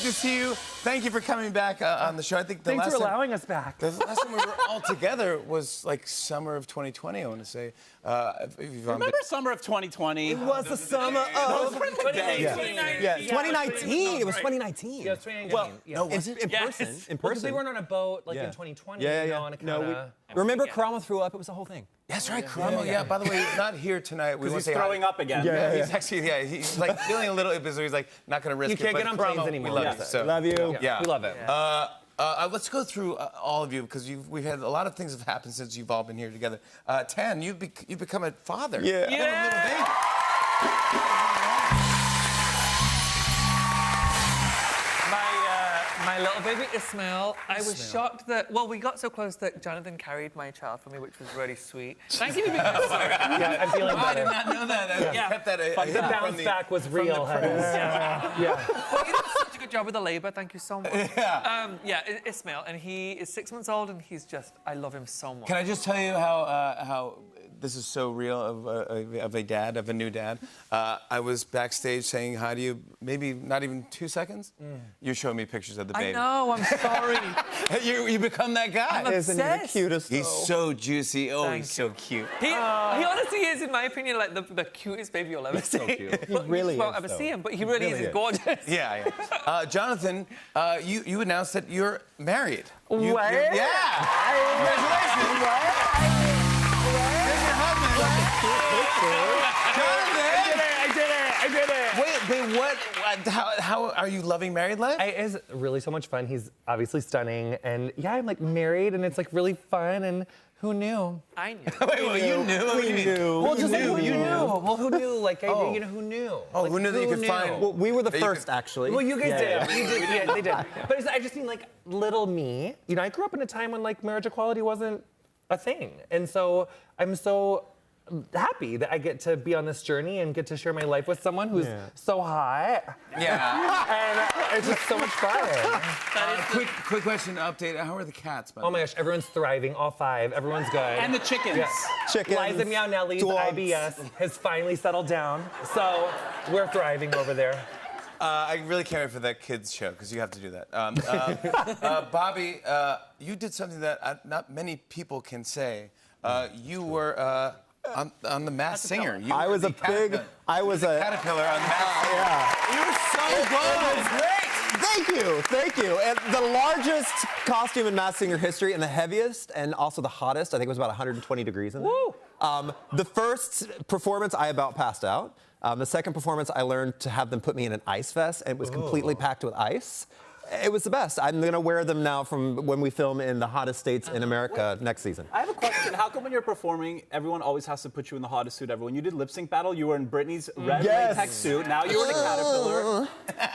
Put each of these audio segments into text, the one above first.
great to see you. Thank you for coming back on the show. I think the Thanks last for time, allowing us back. the last time we were all together was like summer of 2020, I want to say. Remember summer of 2020? It was the summer of 2019. Yeah, 2019. It was 2019. Yeah, 2019. Well, yeah. no, in person. In Because person. we weren't on a boat like Yeah. in 2020. Yeah, you yeah. know, and No, kinda... remember Karama threw up? It was the whole thing. That's right, Karamo. Yeah, by the way, he's not here tonight. We He's want to say throwing hi. up again. He's actually, he's like feeling a little bit, so he's like not going to risk You it. can't but get on planes Karamo, anymore. We love Yeah. you. So. Love you. Yeah. We love it. Let's go through all of you because we've had a lot of things have happened since you've all been here together. Tan, you've become a father. Yeah. You have a little baby. My little baby Ismail, I was shocked that, well, we got so close that Jonathan carried my child for me, which was really sweet. Thank you for being so Yeah, I'm feeling I better. did not know that. I kept that. The bounce back was real, honey. Yeah. Well, you did such a good job with the labor. Thank you so much. Ismail, and he is 6 months old, and he's just, I love him so much. Can I just tell you how this is so real of a dad, of a new dad? I was backstage saying hi to you, maybe not even 2 seconds. You're showing me pictures of the baby. I know, I'm sorry. You become that guy. I'm Isn't he the obsessed. cutest? He's so juicy. Oh, Thank he's so cute. He honestly is, in my opinion, like the cutest baby you'll ever see. He really You won't is, ever though. see him, but he really is gorgeous. Yeah. Jonathan, you announced that you're married. What? Yeah. Congratulations. Here's your husband. Jonathan. I did it. Wait, what? How are you loving married life? It is really so much fun. He's obviously stunning. And yeah, I'm like married and it's like really fun. And who knew? I knew. Wait, you knew? What do you mean? Well, just like who knew? Well, who knew? Like, you know, who knew? Oh, Like, who knew that you could find? Well, we were the That you first, could- actually. Well, you guys Yeah. did. You did. Yeah, they did. But I just mean like little me. You know, I grew up in a time when like marriage equality wasn't a thing. And so I'm so happy that I get to be on this journey and get to share my life with someone who's so hot. Yeah. And it's just so much fun. Quick question, update. How are the cats, by the Oh my way? gosh, everyone's thriving, all five. Everyone's good. And the chickens. Chickens. Liza Meow Nelly's dogs. IBS has finally settled down. So we're thriving over there. I really can't wait for that kids show because you have to do that. Bobby, you did something that not many people can say. You were on The Masked Singer. You I were was the a big. caterpillar. I was a. Caterpillar on The Masked Singer. Yeah. You were so good. It was great. Thank you. And the largest costume in Masked Singer history, and the heaviest, and also the hottest. I think it was about 120 degrees in there. Woo! The first performance, I about passed out. The second performance, I learned to have them put me in an ice vest, and it was completely packed with ice. It was the best. I'm gonna wear them now from when we film in the hottest states in America next season. I have a question. How come when you're performing, everyone always has to put you in the hottest suit ever? When you did Lip Sync Battle, you were in Britney's red Yes. latex suit. Now you're in a caterpillar.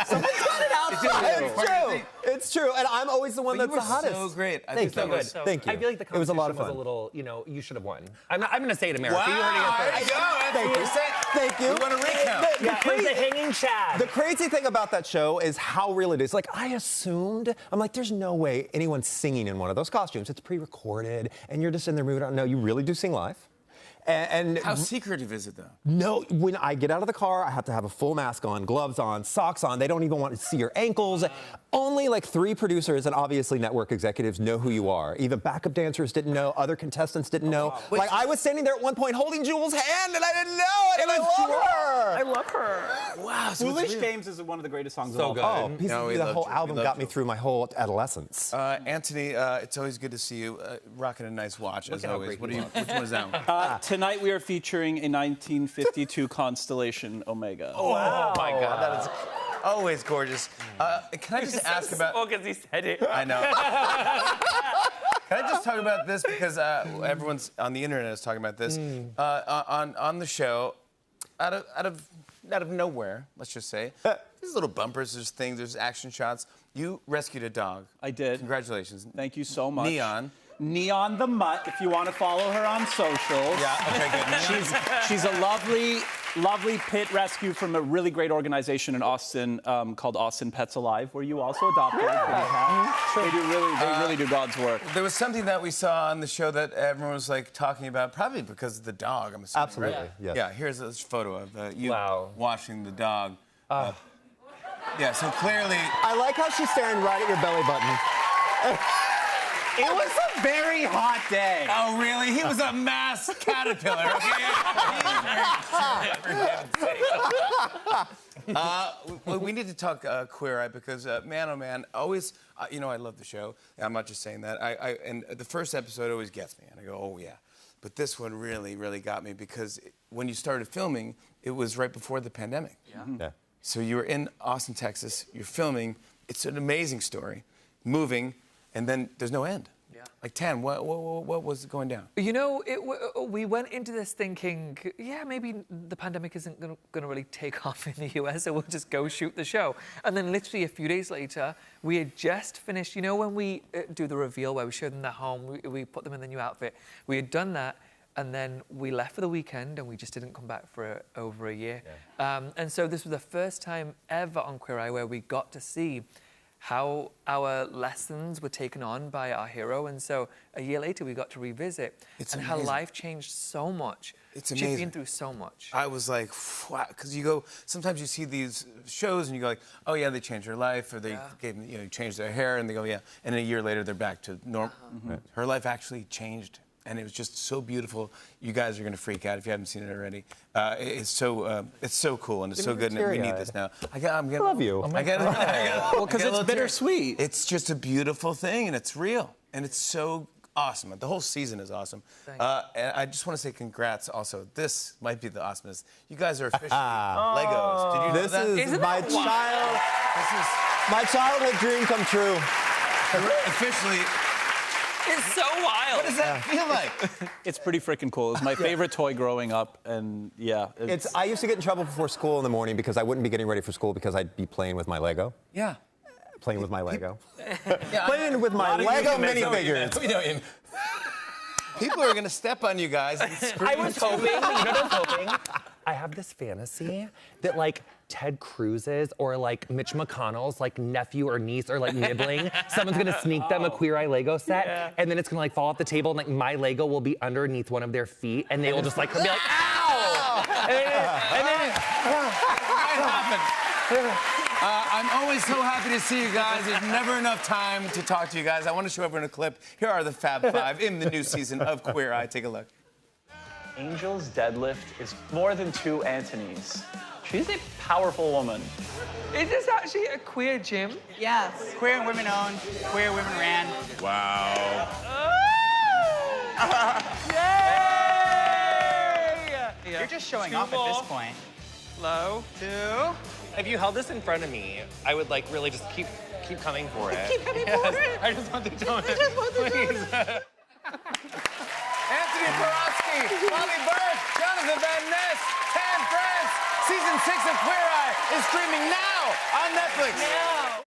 Someone's got it out for you. It's true. It's true. And I'm always the one But that's you were the hottest. so great. I Thank think you. that was- Thank you. I feel like the It was a competition lot of fun. a little, you know, you should have won. I'm gonna say it, America. Wow. You heard it here There you first. go. That's Thank what you. we said. Thank you. We want a recount. Yeah, it was the hanging Chad. The crazy thing about that show is how real it is. Like, I assumed, I'm like, there's no way anyone's singing in one of those costumes. It's pre-recorded, and you're just in there moving on. No, you really do sing live. And How secretive is it, though? no, when I get out of the car, I have to have a full mask on, gloves on, socks on. They don't even want to see your ankles. Only like 3 producers and obviously network executives know who you are. Even backup dancers didn't know, other contestants didn't know. Like, I was standing there at one point holding Jules' hand, and I didn't know it, and I love her. I love her. Wow. So Foolish Games is one of the greatest songs of So all good. time. Oh, Pieces No, of we Me, the loved whole you. We album loved got me you. through my whole adolescence. Anthony, it's always good to see you rocking a nice watch, as at how always. great What you are you? Which one is that one? Tonight we are featuring a 1952 Constellation Omega. Oh my God, that is always gorgeous. Can I just ask about? Oh, because he said it. I know. Can I just talk about this because everyone's on the internet is talking about this on the show, out of nowhere. Let's just say there's little bumpers, there's things, there's action shots. You rescued a dog. I did. Congratulations. Thank you so much. Neon. Neon the Mutt, if you want to follow her on socials. Yeah. Okay. Good. She's a lovely pit rescue from a really great organization in Austin called Austin Pets Alive, where you also adopted a pretty cat. They really do God's work. There was something that we saw on the show that everyone was like talking about, probably because of the dog. I'm assuming. Absolutely, Right? yes. Yeah. Here's this photo of you Wow. washing the dog. Yeah, so clearly. I like how she's staring right at your belly button. It was a very hot day. Oh, really? He was a mass caterpillar, okay? We need to talk Queer Eye because, man, oh, man, always, you know, I love the show. I'm not just saying that. And the first episode always gets me, and I go, oh, yeah. But this one really, really got me because when you started filming, it was right before the pandemic. Yeah. So you were in Austin, Texas, you're filming, it's an amazing story, moving, and then there's no end. Yeah. Like, Tan, what was going down? You know, we went into this thinking, yeah, maybe the pandemic isn't going to really take off in the US, so we'll just go shoot the show. And then literally a few days later, we had just finished, you know, when we do the reveal where we show them their home, we put them in the new outfit. We had done that, and then we left for the weekend, and we just didn't come back for over a year. Yeah. And so this was the first time ever on Queer Eye where we got to see how our lessons were taken on by our hero. And so a year later, we got to revisit. It's and amazing. her life changed so much. It's She'd amazing. been through so much. I was like, wow, because you go, sometimes you see these shows and you go like, oh yeah, they changed her life, or they gave, you know, changed their hair, and they go, yeah, and a year later they're back to normal. Her life actually changed, and it was just so beautiful. You guys are gonna freak out if you haven't seen it already. It's so cool and it's so good, and we need this now. I'm getting, love you. I get, Well, because it's bittersweet. It's just a beautiful thing, and it's real, and it's so awesome. The whole season is awesome. And I just want to say congrats also. This might be the awesomest. You guys are officially Legos. Did you know This that? is Isn't my that wild? my childhood dream come true. Officially. It's so wild. What does that feel like? It's pretty freaking cool. It's my favorite toy growing up, and yeah. I used to get in trouble before school in the morning because I wouldn't be getting ready for school because I'd be playing with my Lego. Yeah. Playing with my Lego. Playing with my Lego minifigures. People are gonna step on you guys and scream. I was hoping, you know what I was hoping? I have this fantasy that like Ted Cruz's or like Mitch McConnell's like nephew or niece are like nibbling. Someone's gonna sneak them a Queer Eye Lego set, and then it's gonna like fall off the table, and like my Lego will be underneath one of their feet, and they will just like be like, ow! and then I'm always so happy to see you guys. There's never enough time to talk to you guys. I want to show everyone a clip. Here are the Fab Five in the new season of Queer Eye. Take a look. Angel's deadlift is more than 2 Antonies. She's a powerful woman. Is this actually a queer gym? Yes. Queer and women owned, queer women ran. Wow. Yay! You're just showing off at this point. Low. 2. If you held this in front of me, I would like really just keep coming for it. Keep coming for it. I just want the donut. I just want the Please. Anthony Porowski, Molly Burke, Jonathan Van Ness, Tan France. Season 6 of Queer Eye is streaming now on Netflix. Now.